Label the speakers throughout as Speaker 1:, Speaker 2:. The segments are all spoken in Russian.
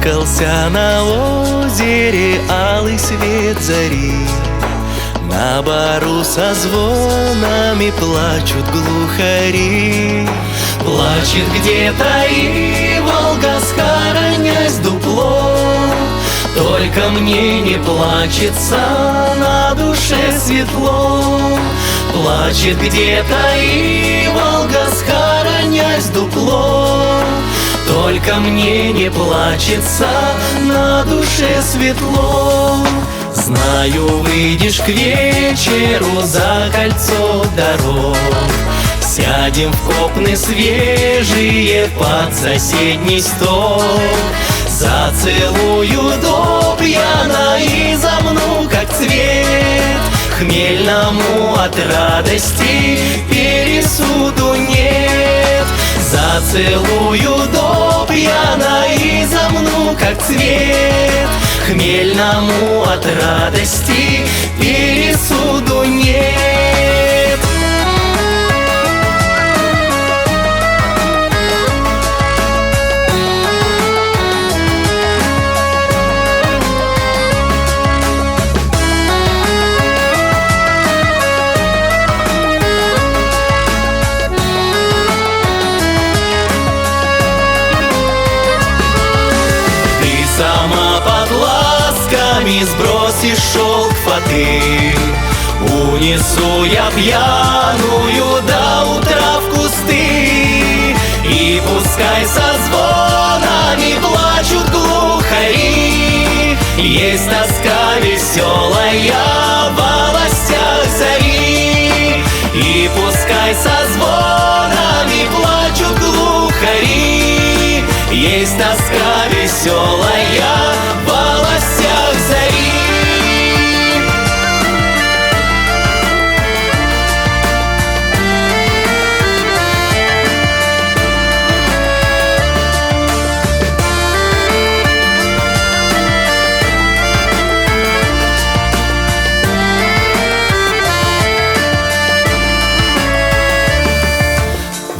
Speaker 1: Выткался на озере алый свет зари. На бару со звонами плачут глухари. Плачет где-то и Волга, схоронясь дупло. Только мне не плачется, на душе светло. Плачет где-то и Волга, схоронясь дупло. Только мне не плачется, на душе светло. Знаю, выйдешь к вечеру за кольцо дорог. Сядем в копны свежие под соседний стол. Зацелую до пьяна и замну, как цвет. Хмельному от радости пересуду нет. Зацелую до пьяна и замну, как цвет. Хмельному от радости пересуду нет. Сама под ласками сбросишь шелк фаты. Унесу я пьяную до утра в кусты. И пускай со звонами плачут глухари. Есть тоска веселая в волостях зари. И пускай со звонами плачут глухари. Есть тоска веселая в волостях зари.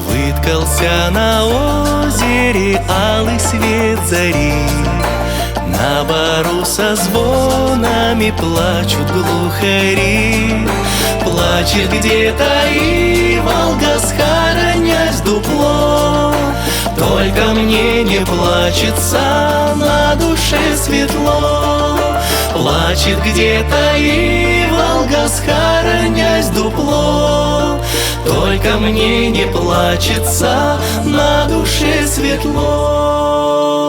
Speaker 1: Выткался на озере алый свет зари. На бару со звонами плачут глухари. Плачет где-то и Волга, схоронясь дупло. Только мне не плачется, на душе светло. Плачет где-то и Волга, схоронясь дупло. Только мне не плачется, на душе светло.